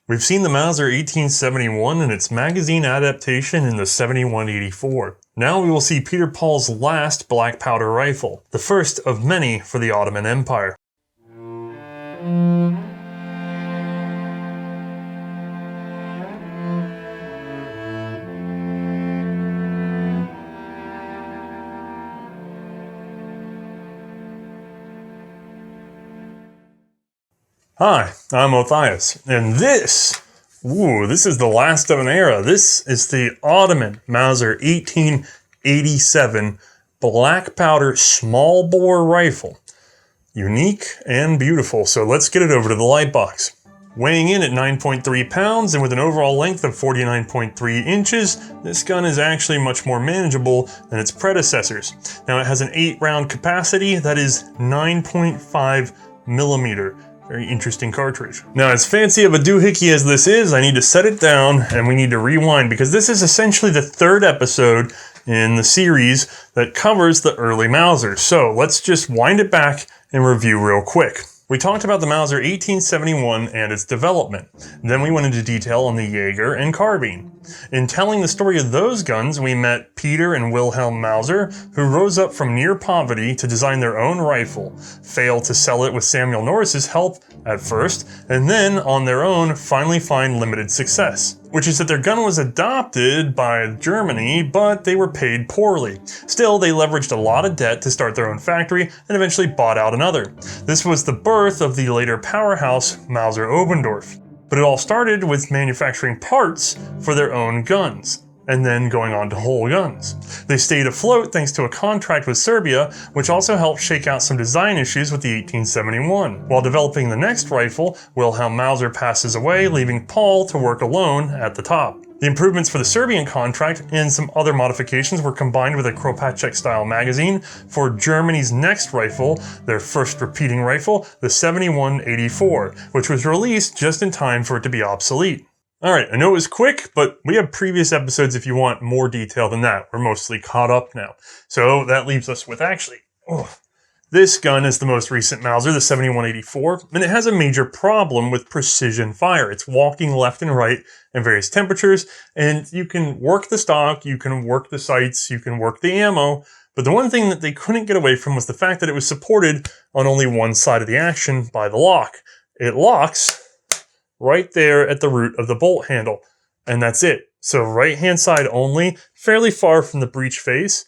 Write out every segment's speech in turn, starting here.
We've seen the Mauser 1871 and its magazine adaptation in the 7184. Now we will see Peter Paul's last black powder rifle, the first of many for the Ottoman Empire. Hi, I'm Othais, and this is the last of an era. This is the Ottoman Mauser 1887 black powder small bore rifle. Unique and beautiful, so let's get it over to the light box. Weighing in at 9.3 pounds and with an overall length of 49.3 inches, this gun is actually much more manageable than its predecessors. Now it has an 8-round capacity that is 9.5 millimeter. Very interesting cartridge. Now, as fancy of a doohickey as this is, I need to set it down and we need to rewind because this is essentially the third episode in the series that covers the early Mausers. So let's just wind it back and review real quick. We talked about the Mauser 1871 and its development. Then we went into detail on the Jaeger and carbine. In telling the story of those guns, we met Peter and Wilhelm Mauser, who rose up from near poverty to design their own rifle, failed to sell it with Samuel Norris's help at first, and then on their own finally find limited success, which is that their gun was adopted by Germany, but they were paid poorly. Still, they leveraged a lot of debt to start their own factory and eventually bought out another. This was the birth of the later powerhouse Mauser Oberndorf. But it all started with manufacturing parts for their own guns, and then going on to whole guns. They stayed afloat thanks to a contract with Serbia, which also helped shake out some design issues with the 1871. While developing the next rifle, Wilhelm Mauser passes away, leaving Paul to work alone at the top. The improvements for the Serbian contract and some other modifications were combined with a Kropatschek-style magazine for Germany's next rifle, their first repeating rifle, the 7184, which was released just in time for it to be obsolete. Alright, I know it was quick, but we have previous episodes if you want more detail than that. We're mostly caught up now. So that leaves us with this gun is the most recent Mauser, the 7184, and it has a major problem with precision fire. It's walking left and right in various temperatures, and you can work the stock, you can work the sights, you can work the ammo, but the one thing that they couldn't get away from was the fact that it was supported on only one side of the action by the lock. It locks right there at the root of the bolt handle, and that's it. So right-hand side only, fairly far from the breech face.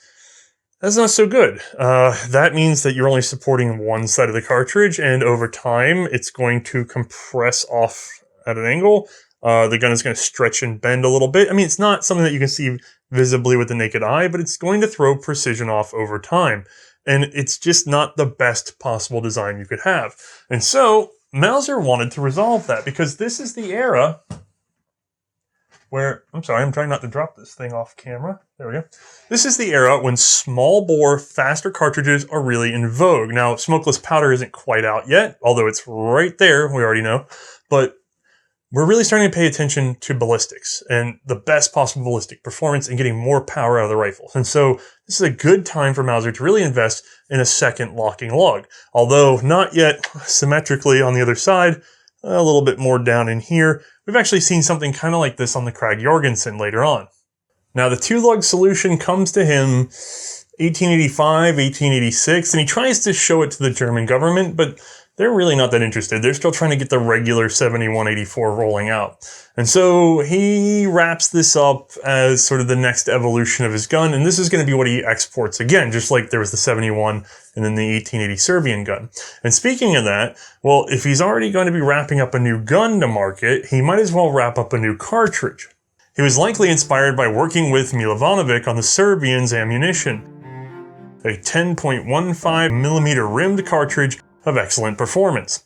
That's not so good. That means that you're only supporting one side of the cartridge, and over time, it's going to compress off at an angle. The gun is going to stretch and bend a little bit. I mean, it's not something that you can see visibly with the naked eye, but it's going to throw precision off over time. And it's just not the best possible design you could have. And so, Mauser wanted to resolve that, because this is the era where, I'm sorry, I'm trying not to drop this thing off camera. There we go. This is the era when small bore, faster cartridges are really in vogue. Now, smokeless powder isn't quite out yet, although it's right there, we already know. But we're really starting to pay attention to ballistics and the best possible ballistic performance and getting more power out of the rifle. And so this is a good time for Mauser to really invest in a second locking lug. Although not yet symmetrically on the other side, a little bit more down in here. We've actually seen something kind of like this on the Krag Jorgensen later on. Now the two-lug solution comes to him 1885, 1886, and he tries to show it to the German government, but they're really not that interested. They're still trying to get the regular 7184 rolling out. And so he wraps this up as sort of the next evolution of his gun, and this is going to be what he exports again, just like there was the 71 and then the 1880 Serbian gun. And speaking of that, well, if he's already going to be wrapping up a new gun to market, he might as well wrap up a new cartridge. He was likely inspired by working with Milovanovic on the Serbians' ammunition, a 10.15mm rimmed cartridge of excellent performance.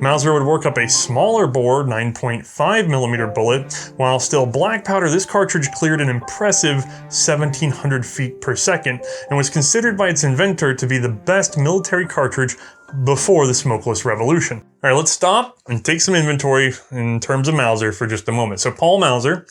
Mauser would work up a smaller bore 9.5mm bullet. While still black powder, this cartridge cleared an impressive 1700 feet per second and was considered by its inventor to be the best military cartridge before the smokeless revolution. All right, let's stop and take some inventory in terms of Mauser for just a moment. So Paul Mauser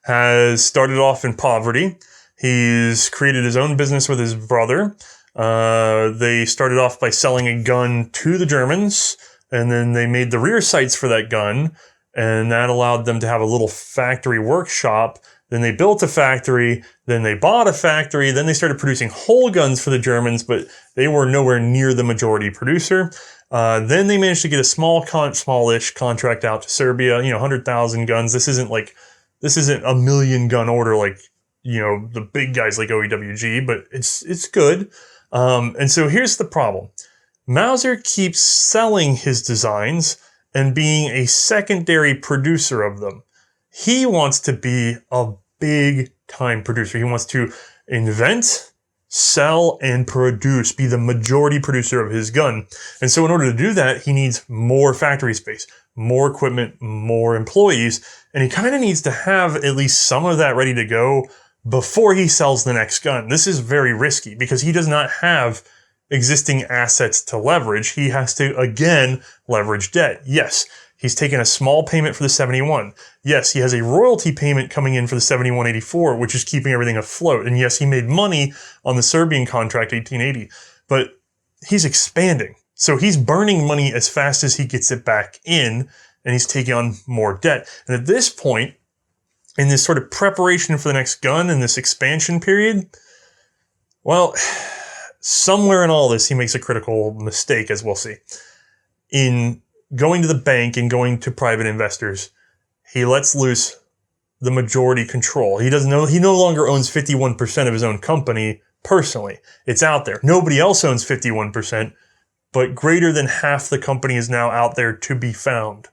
has started off in poverty. He's created his own business with his brother. They started off by selling a gun to the Germans, and then they made the rear sights for that gun, and that allowed them to have a little factory workshop. Then they built a factory, then they bought a factory, then they started producing whole guns for the Germans, but they were nowhere near the majority producer. Then they managed to get a smallish contract out to Serbia, 100,000 guns. This isn't a million gun order like, the big guys like OEWG, but it's good. And so here's the problem. Mauser keeps selling his designs and being a secondary producer of them. He wants to be a big time producer. He wants to invent, sell, and produce, be the majority producer of his gun. And so in order to do that, he needs more factory space, more equipment, more employees, and he kind of needs to have at least some of that ready to go before he sells the next gun. This is very risky because he does not have existing assets to leverage. He has to, again, leverage debt. Yes, he's taken a small payment for the 71. Yes, he has a royalty payment coming in for the 7184, which is keeping everything afloat. And yes, he made money on the Serbian contract 1880, but he's expanding. So he's burning money as fast as he gets it back in, and he's taking on more debt. And at this point, in this sort of preparation for the next gun in this expansion period, well, somewhere in all this, he makes a critical mistake, as we'll see. In going to the bank and going to private investors, he lets loose the majority control. He no longer owns 51% of his own company personally. It's out there. Nobody else owns 51%, but greater than half the company is now out there to be found.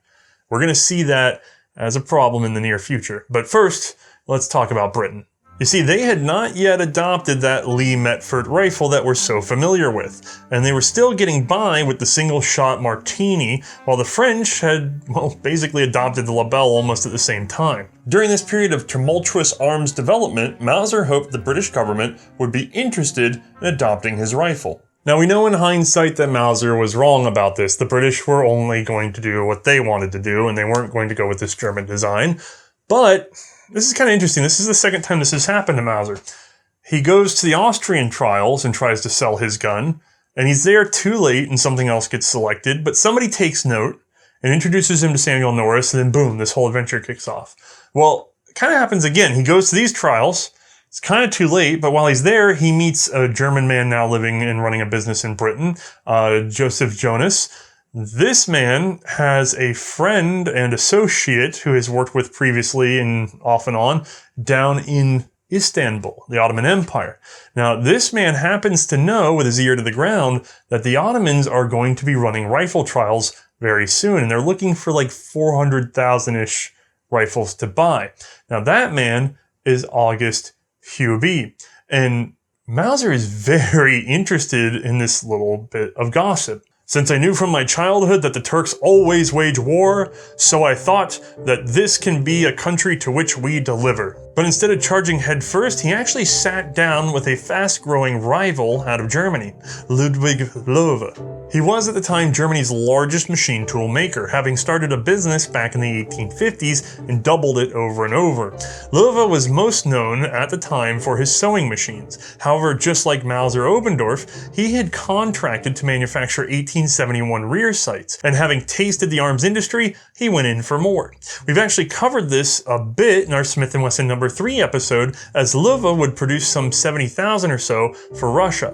We're going to see that as a problem in the near future. But first, let's talk about Britain. You see, they had not yet adopted that Lee Metford rifle that we're so familiar with, and they were still getting by with the single-shot Martini, while the French had, basically adopted the Lebel almost at the same time. During this period of tumultuous arms development, Mauser hoped the British government would be interested in adopting his rifle. Now, we know in hindsight that Mauser was wrong about this. The British were only going to do what they wanted to do, and they weren't going to go with this German design. But this is kind of interesting. This is the second time this has happened to Mauser. He goes to the Austrian trials and tries to sell his gun, and he's there too late and something else gets selected, but somebody takes note and introduces him to Samuel Norris, and then boom, this whole adventure kicks off. Well, it kind of happens again. He goes to these trials. It's kind of too late, but while he's there, he meets a German man now living and running a business in Britain, Joseph Jonas. This man has a friend and associate who has worked with previously and off and on down in Istanbul, the Ottoman Empire. Now, this man happens to know, with his ear to the ground, that the Ottomans are going to be running rifle trials very soon, and they're looking for like 400,000-ish rifles to buy. Now, that man is August Hubie, and Mauser is very interested in this little bit of gossip. Since I knew from my childhood that the Turks always wage war, so I thought that this can be a country to which we deliver. But instead of charging headfirst, he actually sat down with a fast-growing rival out of Germany, Ludwig Loewe. He was at the time Germany's largest machine tool maker, having started a business back in the 1850s and doubled it over and over. Loewe was most known at the time for his sewing machines. However, just like Mauser Oberndorf, he had contracted to manufacture 1871 rear sights, and having tasted the arms industry, he went in for more. We've actually covered this a bit in our Smith & Wesson number 3 episode, as Loewe would produce some 70,000 or so for Russia.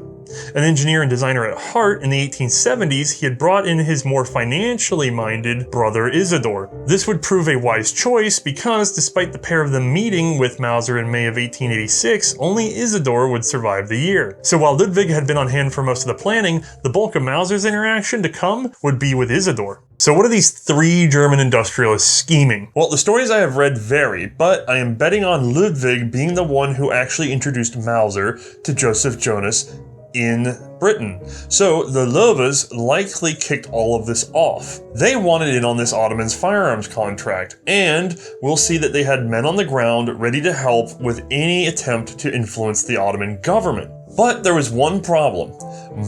An engineer and designer at heart, in the 1870s, he had brought in his more financially minded brother Isidor. This would prove a wise choice because, despite the pair of them meeting with Mauser in May of 1886, only Isidor would survive the year. So while Ludwig had been on hand for most of the planning, the bulk of Mauser's interaction to come would be with Isidor. So what are these 3 German industrialists scheming? Well, the stories I have read vary, but I am betting on Ludwig being the one who actually introduced Mauser to Joseph Jonas in Britain. So the Loewes likely kicked all of this off. They wanted in on this Ottoman's firearms contract, and we'll see that they had men on the ground ready to help with any attempt to influence the Ottoman government. But there was one problem.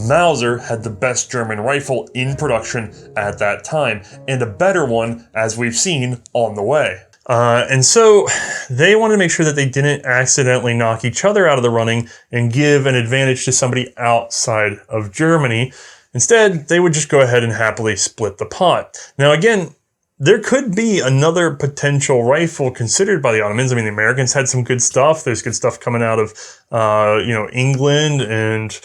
Mauser had the best German rifle in production at that time, and a better one, as we've seen, on the way. And so they wanted to make sure that they didn't accidentally knock each other out of the running and give an advantage to somebody outside of Germany. Instead, they would just go ahead and happily split the pot. Now again, there could be another potential rifle considered by the Ottomans. I mean, the Americans had some good stuff. There's good stuff coming out of, England and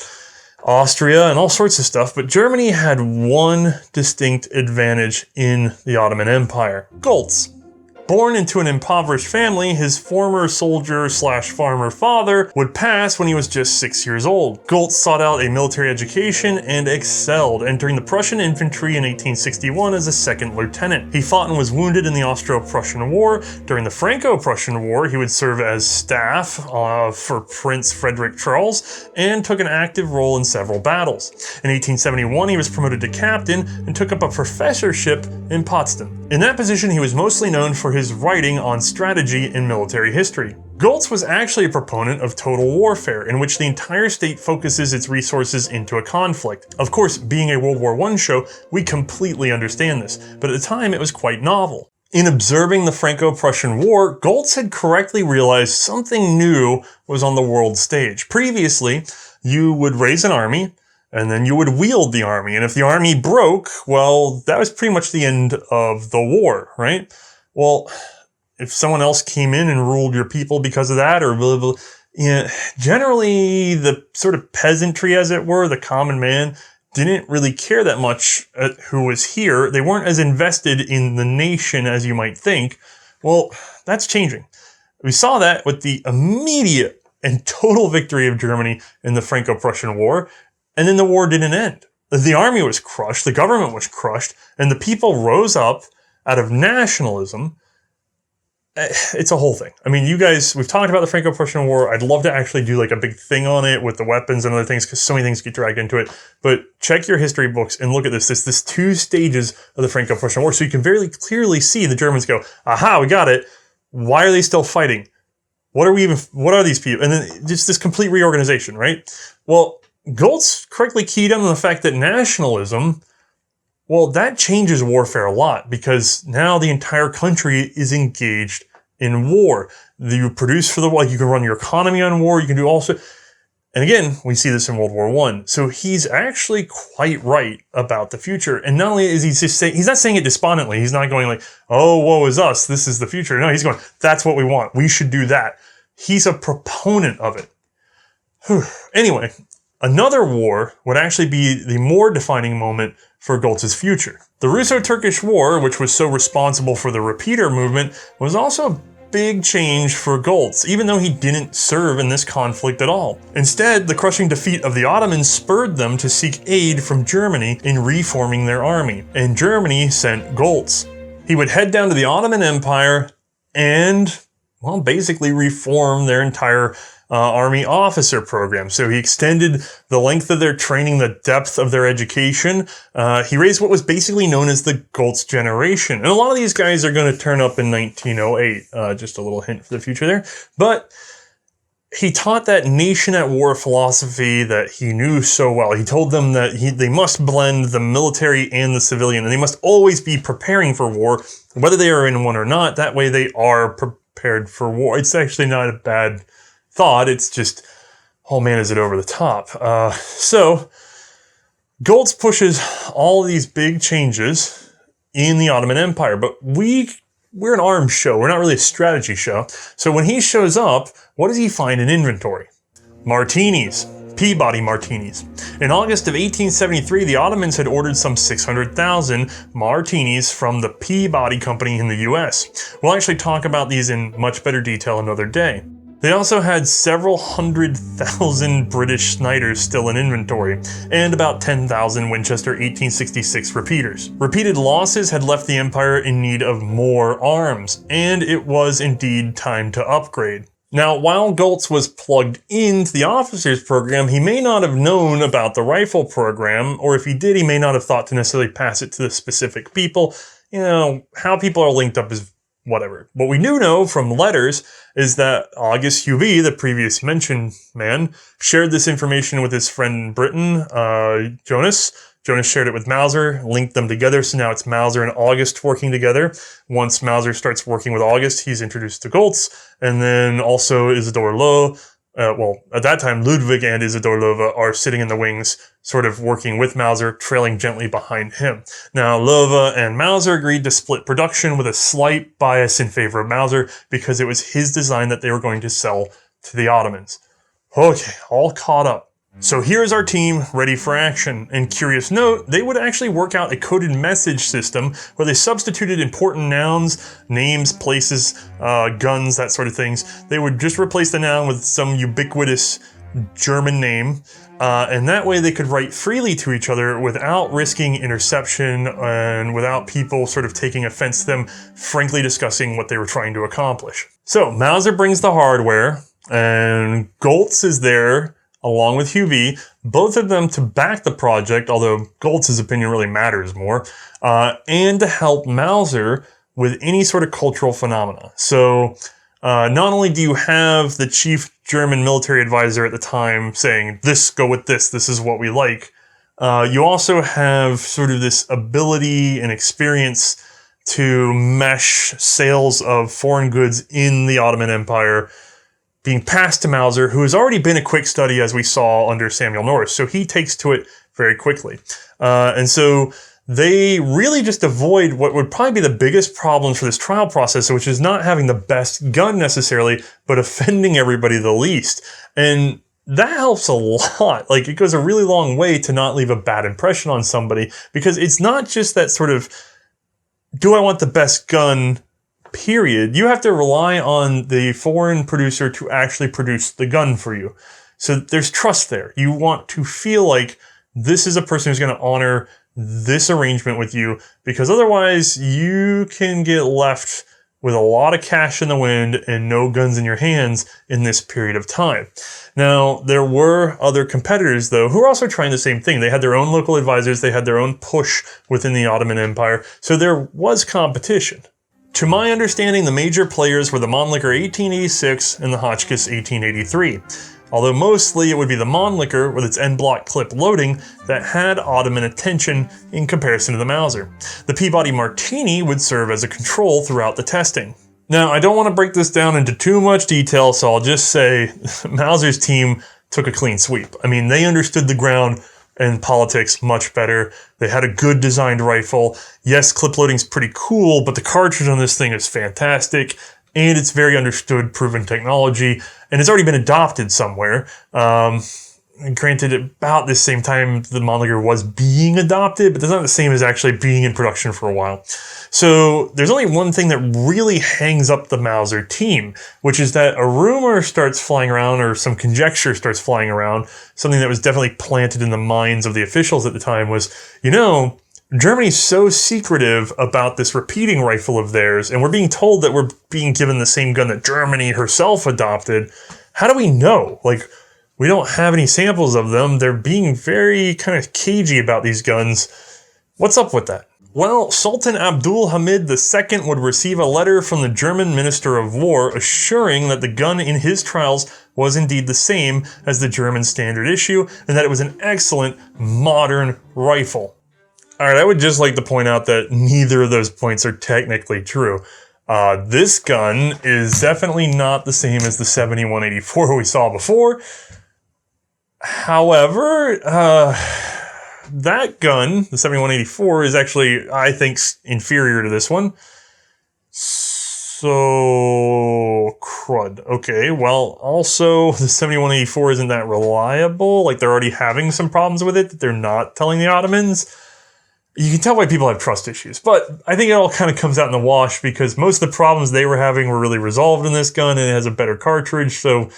Austria and all sorts of stuff. But Germany had one distinct advantage in the Ottoman Empire: Goltz. Born into an impoverished family, his former soldier/farmer father would pass when he was just 6 years old. Goltz sought out a military education and excelled, entering the Prussian infantry in 1861 as a second lieutenant. He fought and was wounded in the Austro-Prussian War. During the Franco-Prussian War, he would serve as staff for Prince Frederick Charles and took an active role in several battles. In 1871, he was promoted to captain and took up a professorship in Potsdam. In that position, he was mostly known for his writing on strategy in military history. Goltz was actually a proponent of total warfare, in which the entire state focuses its resources into a conflict. Of course, being a World War I show, we completely understand this, but at the time it was quite novel. In observing the Franco-Prussian War, Goltz had correctly realized something new was on the world stage. Previously, you would raise an army, and then you would wield the army. And if the army broke, well, that was pretty much the end of the war, right? Well, if someone else came in and ruled your people because of that, or blah, blah, generally the sort of peasantry, as it were, the common man, didn't really care that much who was here. They weren't as invested in the nation as you might think. Well, that's changing. We saw that with the immediate and total victory of Germany in the Franco-Prussian War. And then the war didn't end. The army was crushed, the government was crushed, and the people rose up out of nationalism. It's a whole thing. I mean, you guys, we've talked about the Franco-Prussian War. I'd love to actually do like a big thing on it with the weapons and other things, because so many things get dragged into it. But check your history books and look at this. This 2 stages of the Franco-Prussian War. So you can very clearly see the Germans go, aha, we got it. Why are they still fighting? What are these people? And then just this complete reorganization, right? Well, Goltz correctly keyed on the fact that nationalism, well, that changes warfare a lot, because now the entire country is engaged in war. You produce for the war, you can run your economy on war, you can do also, and again, we see this in World War I. So he's actually quite right about the future. And not only is he just saying, he's not saying it despondently, he's not going like, oh, woe is us, this is the future. No, he's going, that's what we want, we should do that. He's a proponent of it. Whew. Anyway, another war would actually be the more defining moment for Goltz's future. The Russo-Turkish War, which was so responsible for the repeater movement, was also a big change for Goltz, even though he didn't serve in this conflict at all. Instead, the crushing defeat of the Ottomans spurred them to seek aid from Germany in reforming their army, and Germany sent Goltz. He would head down to the Ottoman Empire and, well, basically reform their entire army officer program. So he extended the length of their training, the depth of their education. He raised what was basically known as the Goltz generation. And a lot of these guys are going to turn up in 1908. Just a little hint for the future there. But he taught that nation at war philosophy that he knew so well. He told them that they must blend the military and the civilian, and they must always be preparing for war, whether they are in one or not. That way they are prepared for war. It's actually not a bad thought. It's just, oh man, is it over the top. So Goltz pushes all of these big changes in the Ottoman Empire, but we're an arms show. We're not really a strategy show. So when he shows up, what does he find in inventory? Martinis. Peabody martinis. In August of 1873, the Ottomans had ordered some 600,000 martinis from the Peabody Company in the US. We'll actually talk about these in much better detail another day. They also had several 100,000 British Snyders still in inventory, and about 10,000 Winchester 1866 repeaters. Repeated losses had left the Empire in need of more arms, and it was indeed time to upgrade. Now, while Goltz was plugged into the officers program, he may not have known about the rifle program, or if he did, he may not have thought to necessarily pass it to the specific people. You know, how people are linked up is whatever. What we do know from letters is that August Huby, the previous mentioned man, shared this information with his friend in Britain, Jonas. Jonas shared it with Mauser, linked them together, so now it's Mauser and August working together. Once Mauser starts working with August, he's introduced to Goltz, and then also Isidore Loewe, well, at that time, Ludwig and Isidor Loewe are sitting in the wings, sort of working with Mauser, trailing gently behind him. Now, Loewe and Mauser agreed to split production with a slight bias in favor of Mauser because it was his design that they were going to sell to the Ottomans. Okay, all caught up. So here's our team ready for action. And curious note, they would actually work out a coded message system where they substituted important nouns, names, places, guns, that sort of things. They would just replace the noun with some ubiquitous German name. And that way they could write freely to each other without risking interception and without people sort of taking offense to them frankly discussing what they were trying to accomplish. So Mauser brings the hardware and Goltz is there along with Huey, both of them to back the project, although Goltz's opinion really matters more, and to help Mauser with any sort of cultural phenomena. So not only do you have the chief German military advisor at the time saying, this, go with this is what we like, you also have sort of this ability and experience to mesh sales of foreign goods in the Ottoman Empire being passed to Mauser, who has already been a quick study, as we saw under Samuel Norris. So he takes to it very quickly. And so they really just avoid what would probably be the biggest problem for this trial process, which is not having the best gun necessarily, but offending everybody the least. And that helps a lot. Like, it goes a really long way to not leave a bad impression on somebody, because it's not just that sort of, do I want the best gun, period. You have to rely on the foreign producer to actually produce the gun for you. So there's trust there. You want to feel like this is a person who's going to honor this arrangement with you, because otherwise you can get left with a lot of cash in the wind and no guns in your hands in this period of time. Now, there were other competitors, though, who were also trying the same thing. They had their own local advisors. They had their own push within the Ottoman Empire. So there was competition. To my understanding, the major players were the Mannlicher 1886 and the Hotchkiss 1883, although mostly it would be the Mannlicher with its end-block clip loading that had Ottoman attention in comparison to the Mauser. The Peabody Martini would serve as a control throughout the testing. Now, I don't want to break this down into too much detail, so I'll just say Mauser's team took a clean sweep. I mean, they understood the ground and politics much better. They had a good designed rifle. Yes, clip loading's pretty cool, but the cartridge on this thing is fantastic, and it's very understood, proven technology, and it's already been adopted somewhere. And granted, about the same time the Mannlicher was being adopted, but that's not the same as actually being in production for a while. So there's only one thing that really hangs up the Mauser team, which is that a rumor starts flying around, or some conjecture starts flying around, something that was definitely planted in the minds of the officials at the time was, you know, Germany's so secretive about this repeating rifle of theirs, and we're being told that we're being given the same gun that Germany herself adopted. How do we know? Like, we don't have any samples of them. They're being very kind of cagey about these guns. What's up with that? Well, Sultan Abdul Hamid II would receive a letter from the German Minister of War assuring that the gun in his trials was indeed the same as the German standard issue, and that it was an excellent modern rifle. Alright, I would just like to point out that neither of those points are technically true. This gun is definitely not the same as the 7184 we saw before. However, that gun, the 7184, is actually, I think, inferior to this one. So, crud. Okay, well, also, the 7184 isn't that reliable. Like, they're already having some problems with it that they're not telling the Ottomans. You can tell why people have trust issues, but I think it all kind of comes out in the wash because most of the problems they were having were really resolved in this gun, and it has a better cartridge. So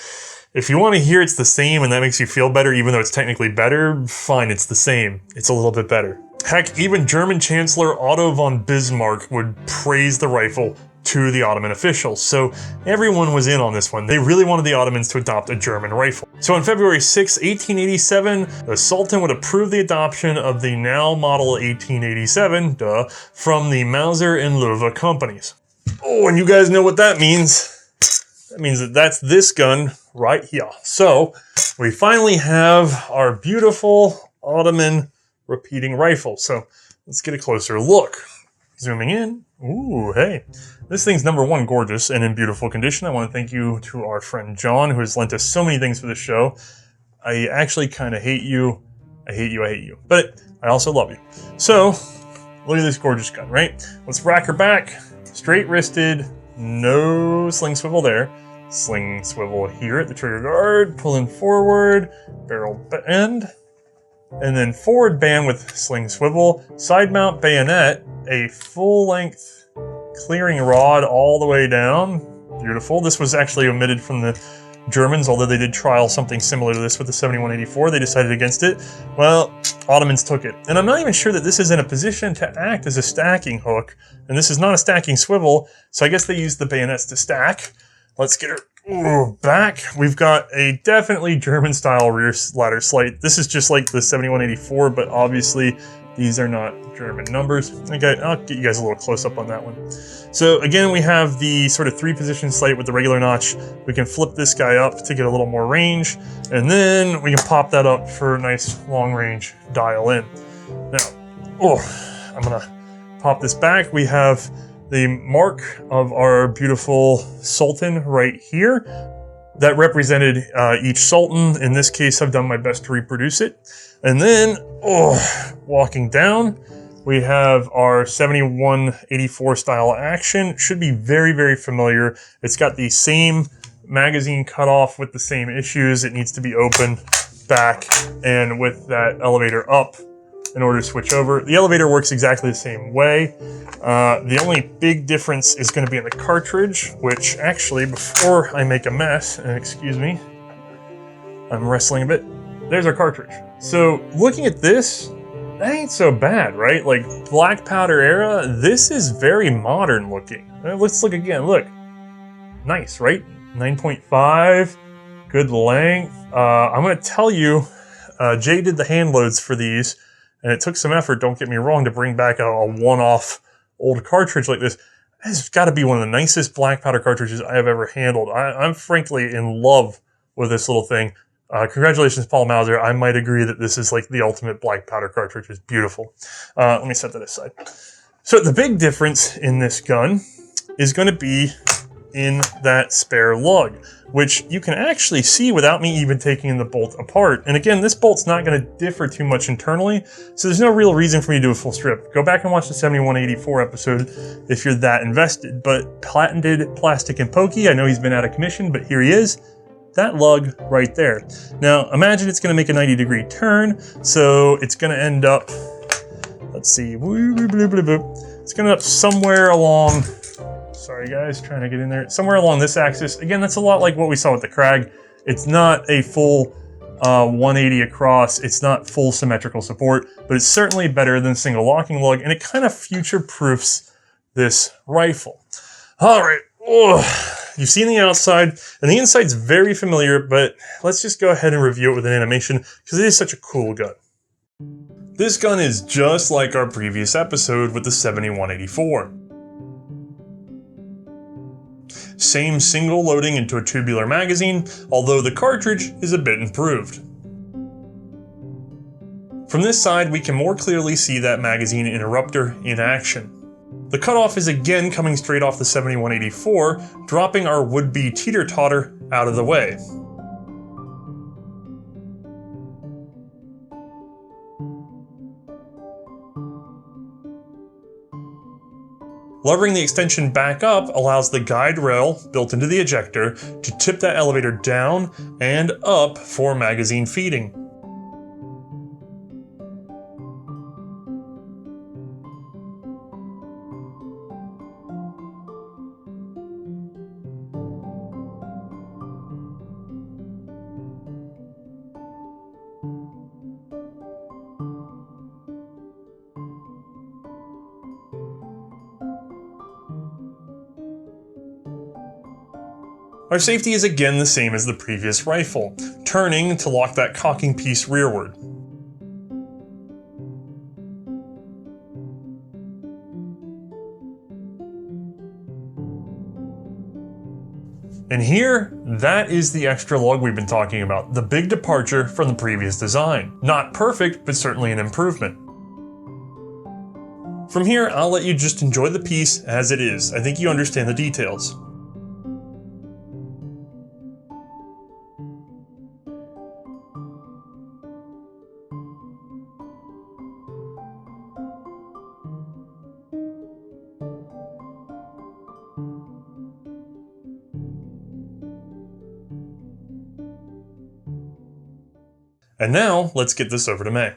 if you want to hear it's the same and that makes you feel better, even though it's technically better, fine, it's the same. It's a little bit better. Heck, even German Chancellor Otto von Bismarck would praise the rifle to the Ottoman officials. So everyone was in on this one. They really wanted the Ottomans to adopt a German rifle. So on February 6, 1887, the Sultan would approve the adoption of the now model 1887, from the Mauser and Loewe companies. Oh, and you guys know what that means. That means that that's this gun right here. So we finally have our beautiful Ottoman repeating rifle. So let's get a closer look. zooming in. Ooh, hey. This thing's #1 gorgeous and in beautiful condition. I want to thank you to our friend John, who has lent us so many things for the show. I actually kind of hate you. I hate you. But I also love you. So, look at this gorgeous gun, right? Let's rack her back. Straight wristed. No sling swivel there. Sling swivel here at the trigger guard. Pulling forward. Barrel bend. And then forward band with sling swivel. Side mount bayonet. A full length clearing rod all the way down. Beautiful. This was actually omitted from the Germans, although they did trial something similar to this with the 7184. They decided against it. Well, Ottomans took it. And I'm not even sure that this is in a position to act as a stacking hook. And this is not a stacking swivel, so I guess they used the bayonets to stack. Let's get her back. We've got a definitely German-style rear ladder sight. This is just like the 7184, but obviously these are not German numbers. Okay, I'll get you guys a little close-up on that one. So again, we have the sort of 3-position sight with the regular notch. We can flip this guy up to get a little more range, and then we can pop that up for a nice long-range dial in. Now, I'm gonna pop this back. We have the mark of our beautiful Sultan right here. That represented each Sultan. In this case, I've done my best to reproduce it. And then, walking down, we have our 7184 style action. It should be very, very familiar. It's got the same magazine cutoff with the same issues. It needs to be open, back, and with that elevator up in order to switch over. The elevator works exactly the same way. The only big difference is going to be in the cartridge, which actually, before I make a mess, and excuse me, I'm wrestling a bit. There's our cartridge. So looking at this, that ain't so bad, right? Like black powder era, this is very modern looking. Let's look again, look. Nice, right? 9.5, good length. I'm gonna tell you, Jay did the hand loads for these, and it took some effort, don't get me wrong, to bring back a one-off old cartridge like this. This has got to be one of the nicest black powder cartridges I have ever handled. I'm frankly in love with this little thing. Congratulations, Paul Mauser. I might agree that this is like the ultimate black powder cartridge. It's beautiful. Let me set that aside. So the big difference in this gun is going to be in that spare lug, which you can actually see without me even taking the bolt apart. And again, this bolt's not going to differ too much internally, so there's no real reason for me to do a full strip. Go back and watch the 7184 episode if you're that invested. But patented plastic and pokey, I know he's been out of commission, but here he is. That lug right there. Now, imagine it's going to make a 90-degree turn, so it's going to end up, let's see, it's going to end up somewhere along, sorry guys, trying to get in there, somewhere along this axis. Again, that's a lot like what we saw with the Krag. It's not a full 180 across, it's not full symmetrical support, but it's certainly better than single locking lug, and it kind of future-proofs this rifle. All right, you've seen the outside, and the inside's very familiar, but let's just go ahead and review it with an animation, because it is such a cool gun. This gun is just like our previous episode with the 7184. Same single loading into a tubular magazine, although the cartridge is a bit improved. From this side, we can more clearly see that magazine interrupter in action. The cutoff is again coming straight off the 7184, dropping our would-be teeter-totter out of the way. Levering the extension back up allows the guide rail, built into the ejector, to tip that elevator down and up for magazine feeding. Our safety is again the same as the previous rifle, turning to lock that cocking piece rearward. And here, that is the extra lug we've been talking about, the big departure from the previous design. Not perfect, but certainly an improvement. From here, I'll let you just enjoy the piece as it is. I think you understand the details. And now, let's get this over to Mae.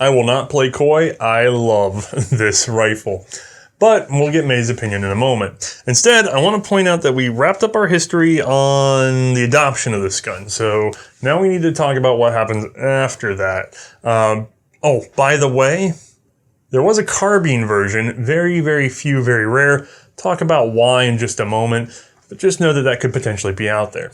I will not play coy. I love this rifle. But we'll get Mae's opinion in a moment. Instead, I want to point out that we wrapped up our history on the adoption of this gun. So now we need to talk about what happens after that. Oh, by the way, there was a carbine version. Very, very few, very rare. Talk about why in just a moment. But just know that that could potentially be out there.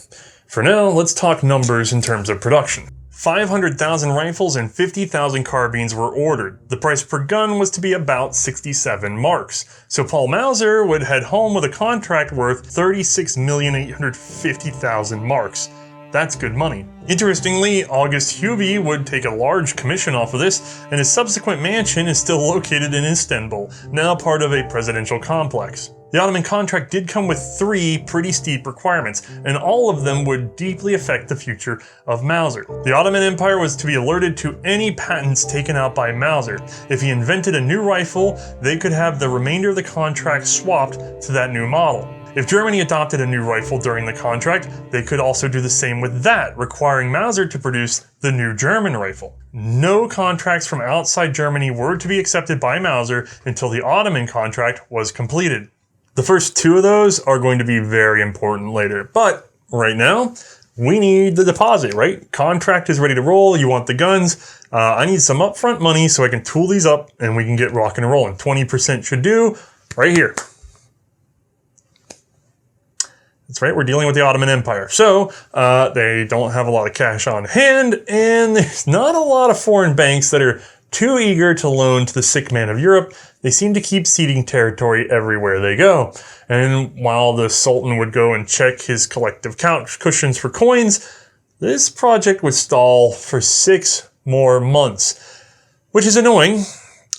For now, let's talk numbers in terms of production. 500,000 rifles and 50,000 carbines were ordered. The price per gun was to be about 67 marks. So Paul Mauser would head home with a contract worth 36,850,000 marks. That's good money. Interestingly, August Hubie would take a large commission off of this, and his subsequent mansion is still located in Istanbul, now part of a presidential complex. The Ottoman contract did come with 3 pretty steep requirements, and all of them would deeply affect the future of Mauser. The Ottoman Empire was to be alerted to any patents taken out by Mauser. If he invented a new rifle, they could have the remainder of the contract swapped to that new model. If Germany adopted a new rifle during the contract, they could also do the same with that, requiring Mauser to produce the new German rifle. No contracts from outside Germany were to be accepted by Mauser until the Ottoman contract was completed. The first 2 of those are going to be very important later, but right now, we need the deposit, right? Contract is ready to roll, you want the guns. I need some upfront money so I can tool these up and we can get rocking and rolling. 20% should do, right here. That's right, we're dealing with the Ottoman Empire. So, they don't have a lot of cash on hand, and there's not a lot of foreign banks that are too eager to loan to the sick man of Europe. They seem to keep ceding territory everywhere they go. And while the Sultan would go and check his collective couch cushions for coins, this project would stall for 6 more months, which is annoying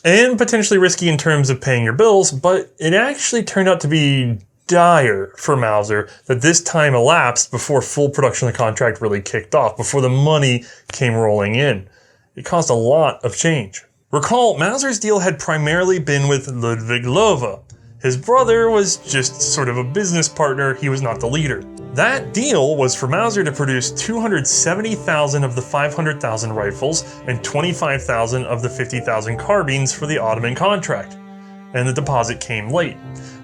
and potentially risky in terms of paying your bills, but it actually turned out to be dire for Mauser that this time elapsed before full production of the contract really kicked off, before the money came rolling in. It caused a lot of change. Recall, Mauser's deal had primarily been with Ludwig Loewe. His brother was just sort of a business partner, he was not the leader. That deal was for Mauser to produce 270,000 of the 500,000 rifles and 25,000 of the 50,000 carbines for the Ottoman contract. And the deposit came late.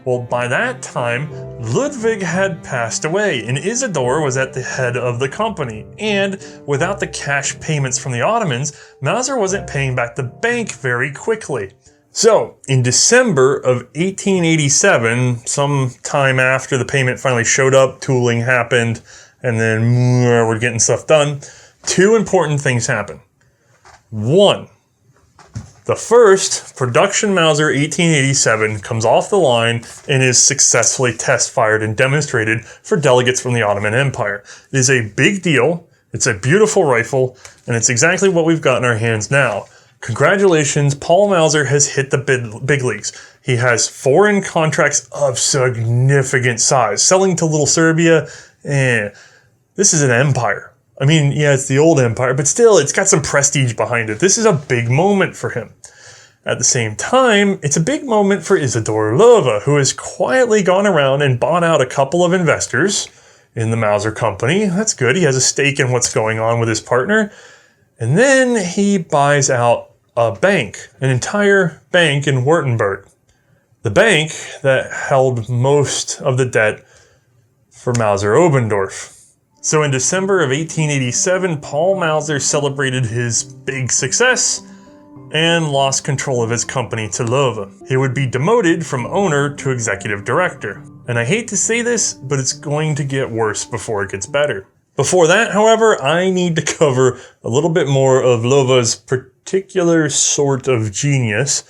Well, by that time, Ludwig had passed away, and Isidore was at the head of the company. And without the cash payments from the Ottomans, Mauser wasn't paying back the bank very quickly. So, in December of 1887, some time after the payment finally showed up, tooling happened, and then we're getting stuff done, two important things happened. One, the first, production Mauser 1887 comes off the line and is successfully test-fired and demonstrated for delegates from the Ottoman Empire. It is a big deal, it's a beautiful rifle, and it's exactly what we've got in our hands now. Congratulations, Paul Mauser has hit the big leagues. He has foreign contracts of significant size. Selling to little Serbia, this is an empire. I mean, yeah, it's the old empire, but still, it's got some prestige behind it. This is a big moment for him. At the same time, it's a big moment for Isidore Loewe, who has quietly gone around and bought out a couple of investors in the Mauser company. That's good. He has a stake in what's going on with his partner. And then he buys out a bank, an entire bank in Württemberg. The bank that held most of the debt for Mauser Oberndorf. So in December of 1887, Paul Mauser celebrated his big success and lost control of his company to Loewe. He would be demoted from owner to executive director. And I hate to say this, but it's going to get worse before it gets better. Before that, however, I need to cover a little bit more of Loewe's particular sort of genius.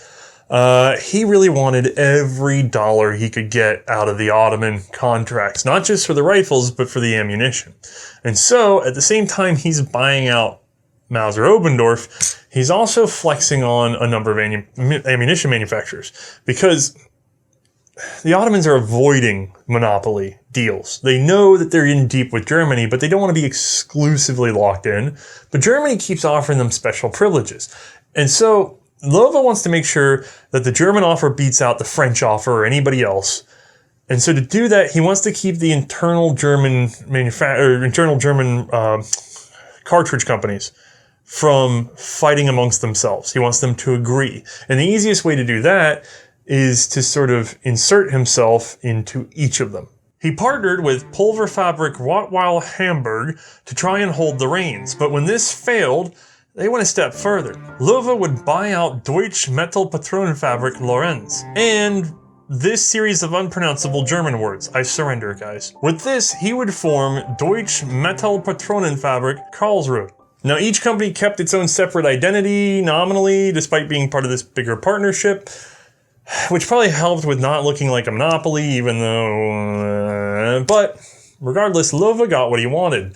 He really wanted every dollar he could get out of the Ottoman contracts, not just for the rifles, but for the ammunition. And so, at the same time he's buying out Mauser Oberndorf, he's also flexing on a number of ammunition manufacturers, because the Ottomans are avoiding monopoly deals. They know that they're in deep with Germany, but they don't want to be exclusively locked in. But Germany keeps offering them special privileges. And so Loewe wants to make sure that the German offer beats out the French offer or anybody else. And so to do that, he wants to keep the internal German cartridge companies from fighting amongst themselves. He wants them to agree. And the easiest way to do that is to sort of insert himself into each of them. He partnered with Pulverfabrik Rottweil Hamburg to try and hold the reins, but when this failed, they went a step further. Loewe would buy out Deutsche Metallpatronenfabrik Lorenz, and this series of unpronounceable German words. I surrender, guys. With this, he would form Deutsche Metallpatronenfabrik Karlsruhe. Now, each company kept its own separate identity, nominally, despite being part of this bigger partnership, which probably helped with not looking like a monopoly, even though... but regardless, Loewe got what he wanted.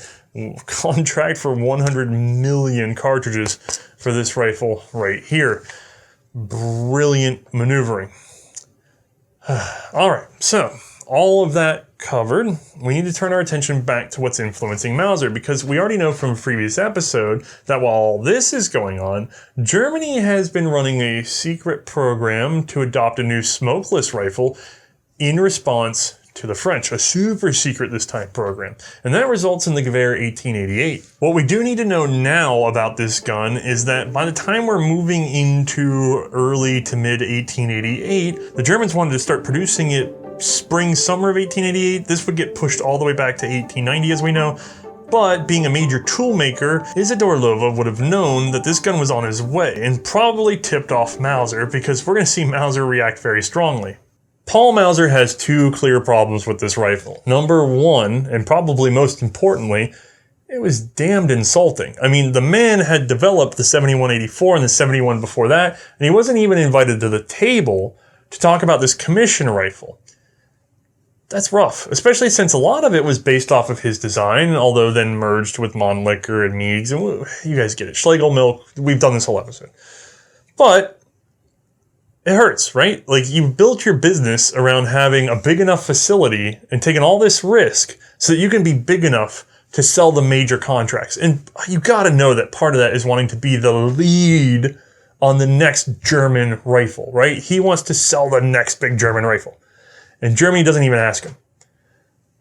Contract for 100 million cartridges for this rifle right here. Brilliant maneuvering. Alright, so all of that covered, we need to turn our attention back to what's influencing Mauser, because we already know from a previous episode that while all this is going on, Germany has been running a secret program to adopt a new smokeless rifle in response to the French, a super secret this time program, and that results in the Gewehr 1888. What we do need to know now about this gun is that by the time we're moving into early to mid 1888, the Germans wanted to start producing it spring, summer of 1888. This would get pushed all the way back to 1890, as we know. But being a major tool maker, Isidore Loewe would have known that this gun was on his way and probably tipped off Mauser, because we're going to see Mauser react very strongly. Paul Mauser has two clear problems with this rifle. Number one, and probably most importantly, it was damned insulting. I mean, the man had developed the 7184 and the 71 before that, and he wasn't even invited to the table to talk about this commission rifle. That's rough, especially since a lot of it was based off of his design, although then merged with Mannlicher and Meigs, and you guys get it. Schlegel Milk, we've done this whole episode. But it hurts, right? Like, you built your business around having a big enough facility and taking all this risk so that you can be big enough to sell the major contracts. And you gotta know that part of that is wanting to be the lead on the next German rifle, right? He wants to sell the next big German rifle. And Germany doesn't even ask him.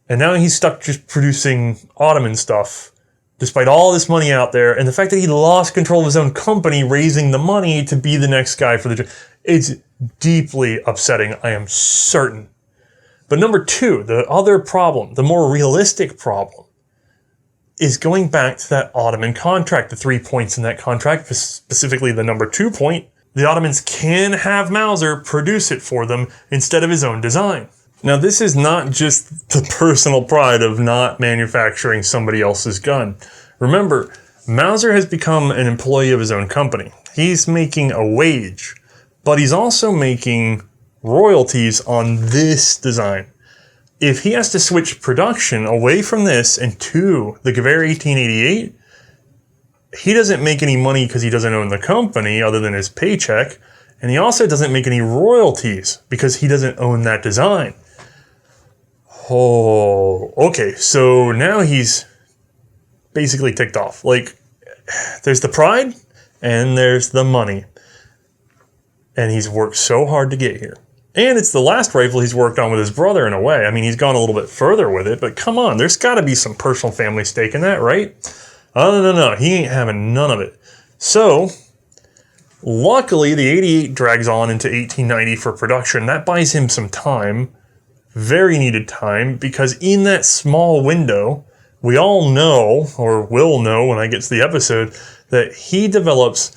And now he's stuck just producing Ottoman stuff, despite all this money out there, and the fact that he lost control of his own company, raising the money to be the next guy for the... It's deeply upsetting, I am certain. But number two, the other problem, the more realistic problem, is going back to that Ottoman contract, the 3 points in that contract, specifically the number 2 point. The Ottomans can have Mauser produce it for them instead of his own design. Now, this is not just the personal pride of not manufacturing somebody else's gun. Remember, Mauser has become an employee of his own company. He's making a wage, but he's also making royalties on this design. If he has to switch production away from this and to the Gewehr 1888, he doesn't make any money because he doesn't own the company other than his paycheck, and he also doesn't make any royalties because he doesn't own that design. Oh, okay, so now he's basically ticked off. Like, there's the pride and there's the money. And he's worked so hard to get here. And it's the last rifle he's worked on with his brother in a way. I mean, he's gone a little bit further with it, but come on, there's got to be some personal family stake in that, right? Oh, no, he ain't having none of it. So, luckily, the 88 drags on into 1890 for production. That buys him some time, very needed time, because in that small window, we all know, or will know when I get to the episode, that he develops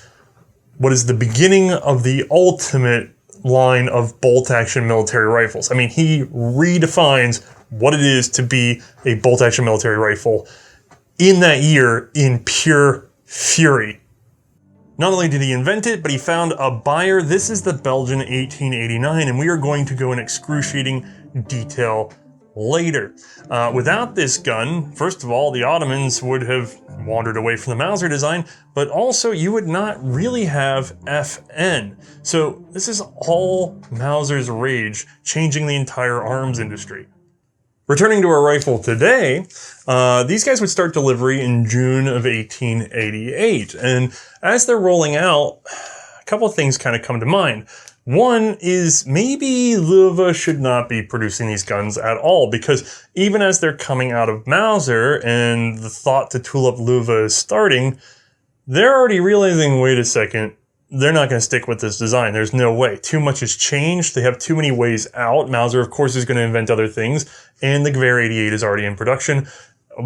what is the beginning of the ultimate line of bolt-action military rifles. I mean, he redefines what it is to be a bolt-action military rifle in that year in pure fury. Not only did he invent it, but he found a buyer. This is the Belgian 1889, and we are going to go in excruciating detail later. Without this gun, first of all, the Ottomans would have wandered away from the Mauser design, but also you would not really have FN. So this is all Mauser's rage, changing the entire arms industry. Returning to our rifle today, these guys would start delivery in June of 1888. And as they're rolling out, a couple of things kind of come to mind. One is maybe Loewe should not be producing these guns at all, because even as they're coming out of Mauser and the thought to tool up Loewe is starting, they're already realizing, wait a second, they're not going to stick with this design. There's no way. Too much has changed. They have too many ways out. Mauser, of course, is going to invent other things, and the Gewehr 88 is already in production.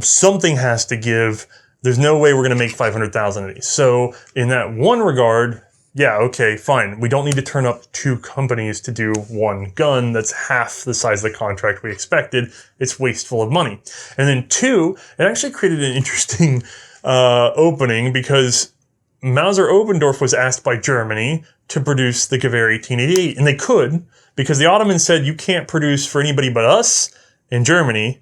Something has to give. There's no way we're going to make 500,000 of these. So in that one regard, yeah, okay, fine. We don't need to turn up 2 companies to do one gun. That's half the size of the contract we expected. It's wasteful of money. And then 2, it actually created an interesting opening, because Mauser Oberndorf was asked by Germany to produce the Gewehr 1888, and they could, because the Ottomans said, you can't produce for anybody but us in Germany.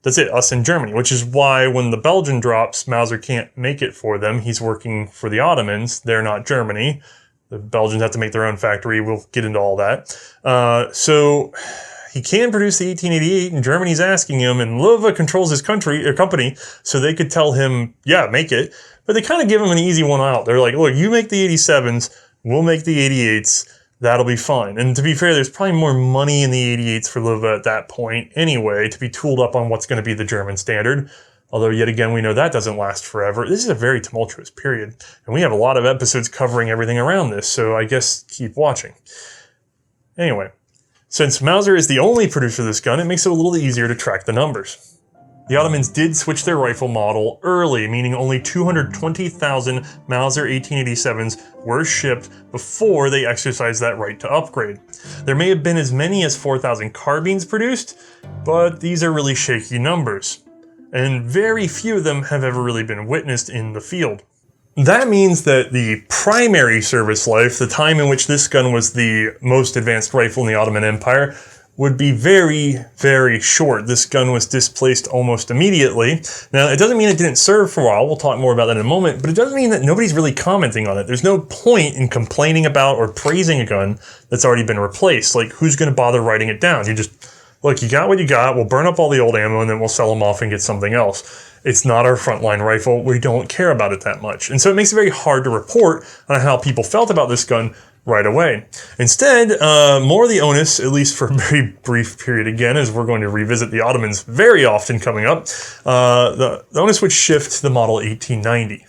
That's it, us in Germany, which is why when the Belgian drops, Mauser can't make it for them. He's working for the Ottomans. They're not Germany. The Belgians have to make their own factory. We'll get into all that. So he can produce the 1888, and Germany's asking him, and Loewe controls his company, so they could tell him, yeah, make it. But they kind of give him an easy one out. They're like, look, you make the 87s, we'll make the 88s. That'll be fine. And to be fair, there's probably more money in the 88s for Loewe at that point anyway, to be tooled up on what's going to be the German standard. Although, yet again, we know that doesn't last forever. This is a very tumultuous period, and we have a lot of episodes covering everything around this, so I guess keep watching. Anyway, since Mauser is the only producer of this gun, it makes it a little easier to track the numbers. The Ottomans did switch their rifle model early, meaning only 220,000 Mauser 1887s were shipped before they exercised that right to upgrade. There may have been as many as 4,000 carbines produced, but these are really shaky numbers, and very few of them have ever really been witnessed in the field. That means that the primary service life, the time in which this gun was the most advanced rifle in the Ottoman Empire, would be very, very short. This gun was displaced almost immediately. Now, it doesn't mean it didn't serve for a while. We'll talk more about that in a moment, but it doesn't mean that nobody's really commenting on it. There's no point in complaining about or praising a gun that's already been replaced. Like, who's going to bother writing it down? You just, look, you got what you got. We'll burn up all the old ammo, and then we'll sell them off and get something else. It's not our frontline rifle. We don't care about it that much. And so it makes it very hard to report on how people felt about this gun right away. Instead, more of the onus, at least for a very brief period again, as we're going to revisit the Ottomans very often coming up, the onus would shift to the model 1890.